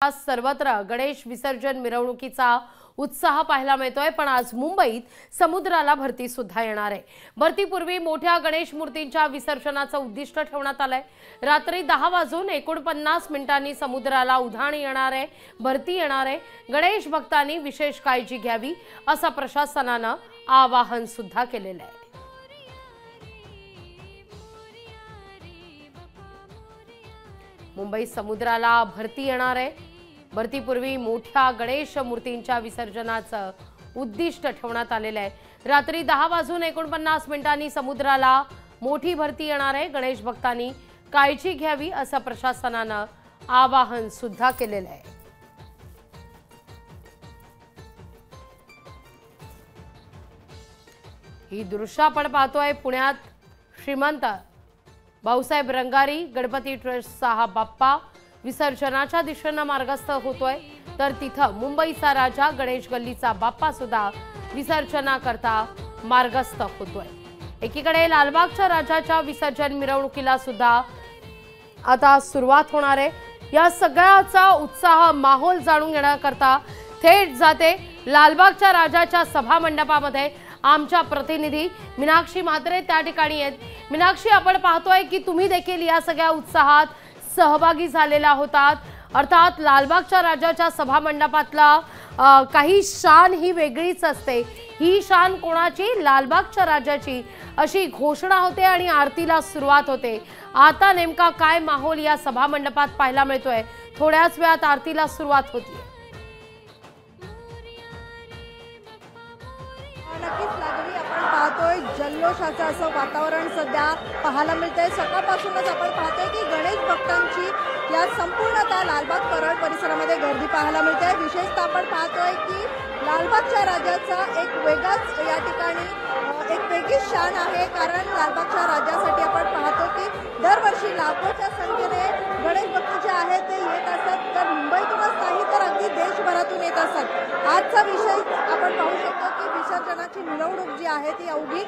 आज सर्वत्र गणेश विसर्जन मिरवणुकीचा उत्साह पाहायला मिळतोय। पण आज मुंबईत समुद्राला भरती सुद्धा येणार आहे। भरतीपूर्वी मोठ्या गणेश मूर्तींच्या विसर्जनाचं उद्दिष्ट ठेवण्यात आलंय। रात्री 10 वाजून 49 मिनिटांनी समुद्राला उधाण येणार आहे, भरती येणार आहे। गणेश भक्तांनी विशेष काळजी घ्यावी असं प्रशासनानं आवाहन सुद्धा केलेलं आहे। मुंबई समुद्राला भरती येणार आहे। भरतीपूर्वी मोठ्या गणेश मूर्तींच्या विसर्जनाचं उद्दिष्ट ठेवण्यात आलेलं आहे। रात्री 10 वाजून 49 मिनिटांनी समुद्राला मोठी भरती येणार आहे। गणेश भक्तांनी काळजी घ्यावी असं प्रशासनानं आवाहन सुद्धा केलेलं आहे। ही दृश्य आपण पाहतोय पुण्यात श्रीमंत भाऊसाहेब रंगारी गणपती ट्रस्टचा हा बाप्पा विसर्जनाच्या दिशेने मार्गस्थ होतोय, तर तिथं मुंबईचा राजा गणेश गल्लीचा बाप्पा सुद्धा विसर्जनाकरता मार्गस्थ होतोय। एकीकडे लालबागच्या राजाच्या विसर्जन मिरवणुकीला सुद्धा आता सुरुवात होणार आहे। या सगळ्याचा उत्साह माहोल जाणून घेण्याकरता थेट जाते लालबागच्या राजाच्या सभा मंडपामध्ये आमच्या प्रतिनिधी मीनाक्षी म्हात्रे त्या ठिकाणी आहेत। मीनाक्षी, आपण पाहतोय की तुम्ही देखील या सगळ्या उत्साहात सहभागी झालेला होतात। अर्थात लालबागच्या राजाच्या सभा मंडपातला काही शान ही वेगळीच असते। ही शान कोणाची? लालबागच्या राजाची अशी घोषणा होते आणि आरतीला सुरुवात होते। आता नेमका काय माहोल या सभा मंडपात पाहायला मिळतोय? थोड्याच वेळात आरतीला सुरुवात होती। नक्कीच लागली आपण पाहतोय जल्लोषाचं असं वातावरण सध्या पाहायला मिळतंय। सकाळपासूनच आपण पाहतोय की गणेश भक्तांची या संपूर्णतः लालबाग परळ परिसरामध्ये गर्दी पाहायला मिळते। विशेषतः आपण पाहतोय की लालबागच्या राजाचा एक वेगळाच या ठिकाणी एक वेगळीच शान आहे, कारण लालबागच्या राजासाठी आपण पाहतो की दरवर्षी लाखोच्या संख्येने गणेश भक्त जे आहेत ते येत असतात, तर मुंबईतूनच नाही तर अगदी देशभरातून येत असतात। आजचा विषय आपण पाहू शकतो की विसर्जनाची मिरवणूक जी आहे ती अवघी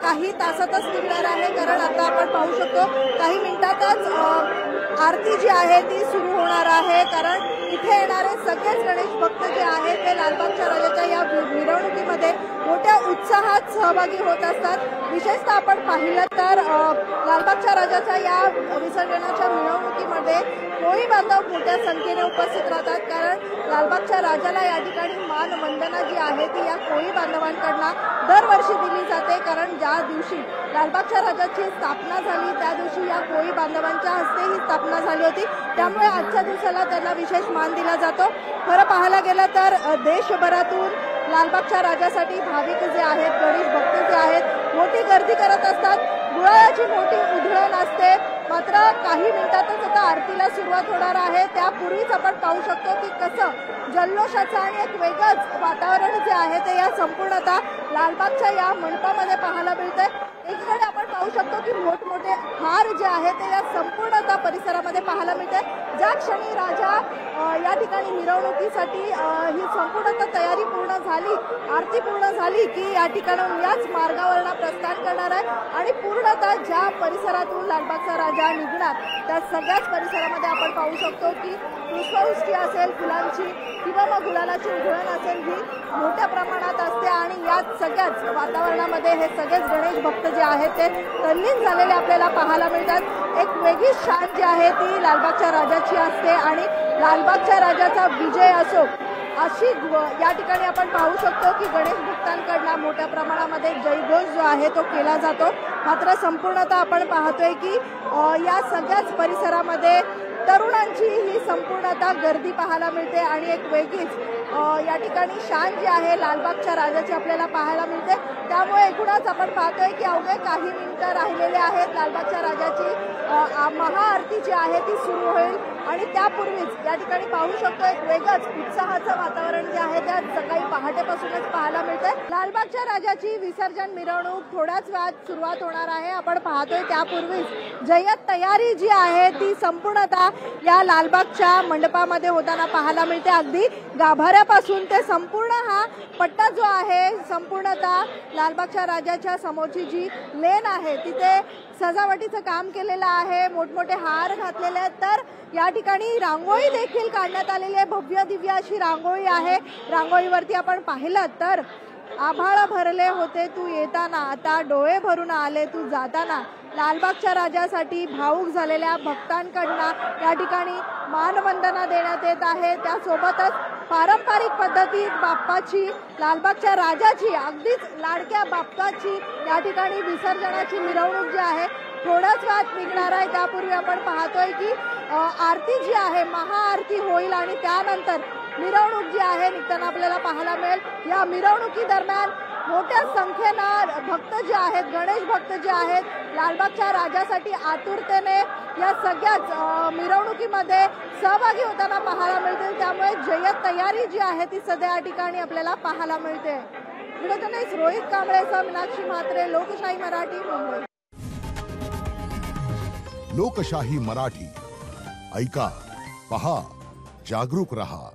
काही तासातच निघणार आहे, कारण आता आपण पाहू शकतो काही मिनिटातच आरती जी आहे ती सुरू होणार आहे। कारण इथे येणारे सगळेच गणेश भक्त जे आहेत ते लालबागच्या राजाच्या या मिरवणुकीमध्ये मोठ्या उत्साहात सहभागी होत असतात। विशेषतः आपण पाहिलं तर लालबागच्या राजाच्या या विसर्जनाच्या मिरवणुकीमध्ये कोळी बांधव मोठ्या संख्येने उपस्थित राहतात, कारण लालबागच्या राजाला या ठिकाणी मान वंदना जी आहे ती या कोळी बांधवांकडून दरवर्षी दिली जाते। कारण ज्या दिवशी लालबागच्या राजाची स्थापना झाली त्या दिवशी या कोळी बांधवांच्या हस्ते ही स्थापना झाली होती, त्यामुळे आजच्या दिवसाला त्यांना विशेष मान दिला जातो। खरं पाहायला गेलं तर देशभरातून लालबागच्या राजासाठी भाविक जे आहेत, गणेश भक्त जे आहेत मोठी गर्दी करत असतात। गुलालाची मोठी उधळण असते। मात्र काही मिनिटातच आता आरतीला सुरुवात होणार आहे, त्यापूर्वीच आपण पाहू शकतो की कसं जल्लोषाचं आणि एक वेगळंच वातावरण जे आहे ते या संपूर्णतः लालबागच्या या मंडपामध्ये पाहायला मिळतंय। एकीकडे आपण पाहू शकतो की मोठमोठे हार जे आहेत ते या संपूर्णतः परिसरामध्ये पाहायला मिळते। ज्या क्षणी राजा या ठिकाणी मिरवणुकीसाठी ही संपूर्णतः तयारी पूर्ण झाली, आरती पूर्ण झाली की या ठिकाणाहून याच मार्गावरनं प्रस्थान करणार आहे आणि पूर्णतः ज्या परिसरातून लालबागचा राजा निघणार त्या सगळ्याच परिसरामध्ये आपण पाहू शकतो की पुष्पवृष्टी असेल, फुलांची किंवा मग गुलालाची उधळण असेल ही मोठ्या प्रमाणात असते आणि याच सगळ्याच वातावरणामध्ये हे सगळेच गणेश भक्त जे आहेत ते तल्लीन झालेले आपल्याला पाहायला मिळतात। एक वेगळी शान जी आहे ती लालबागच्या राजाची असते आणि लालबागच्या राजाचा विजय असो अशी या ठिकाणी आपण पाहू शकतो की गणेश भक्तांकडून मोठ्या प्रमाणामध्ये जयघोष जो आहे तो केला जातो। मात्र संपूर्णतः आपण पाहतोय की या सगळ्याच परिसरामध्ये तरुणांची ही संपूर्णतः गर्दी पाहायला मिळते आणि एक वेगळीच या ठिकाणी शान जी आहे लालबागच्या राजाची आपल्याला पाहायला मिळते। त्यामुळे एकूणच आपण पाहतोय की अवघे काही मिनिटं राहिलेले आहेत, लालबागच्या राजाची महाआरती जी आहे ती सुरू होईल आणि त्यापूर्वीच या ठिकाणी पाहू शकतो एक वेगळंच उत्साहाचं वातावरण जे आहे त्या सकाळी पहाटेपासूनच पाहायला मिळतंय। लालबागच्या राजाची विसर्जन मिरवणूक थोड्याच वेळात सुरुवात होणार आहे। आपण पाहतोय त्यापूर्वीच जय्यत तयारी जी आहे ती संपूर्णतः या लालबागच्या मंडपामध्ये होताना पाहायला मिळते। अगदी गाभाऱ्यापासून ते संपूर्ण हा पट्टा जो आहे संपूर्णतः लालबागच्या राजाच्या समोरची जी लेन आहे तिथे सजावटीचं काम केलेलं आहे, मोठमोठे हार घातलेले आहेत, तर या ठिकाणी रांगोळी देखील काढण्यात आलेली आहे. भव्य दिव्य अशी रांगोळी आहे. रांगोळीवरती आपण पाहिलं तर आभाळ भरले होते तू येताना, आता डोळे भरून आले तू जाताना. लालबागच्या राजासाठी भावूक झालेल्या भक्तांकडनं या ठिकाणी मानवंदना देण्यात येत आहे. त्यासोबतच पारंपरिक पद्धतीत बाप्पाची, लालबागच्या राजाची, अगदीच लाडक्या बाप्पाची या ठिकाणी विसर्जनाची मिरवणूक जी आहे थोड्याच वेळात निघणार आहे. त्यापूर्वी आपण पाहतोय की आरती जी आहे, महाआरती होईल आणि त्यानंतर मिरवणूक जी आहे निघताना आपल्याला पाहायला मिळेल. या मिरवणुकी दरम्यान मोठ्या संख्येनं भक्त जे आहेत, गणेश भक्त जे आहेत, लालबागच्या राजासाठी आतुरतेने या सगळ्याच मिरवणुकीमध्ये सहभागी होताना पाहायला मिळतील. त्यामुळे जय्यत तयारी जी आहे ती सध्या या ठिकाणी आपल्याला पाहायला मिळते. व्हिडिओ रोहित कांबळेसह मीनाक्षी म्हात्रे, लोकशाही मराठी, मुंबई. लोकशाही मराठी ऐका, पहा, जागरूक रहा.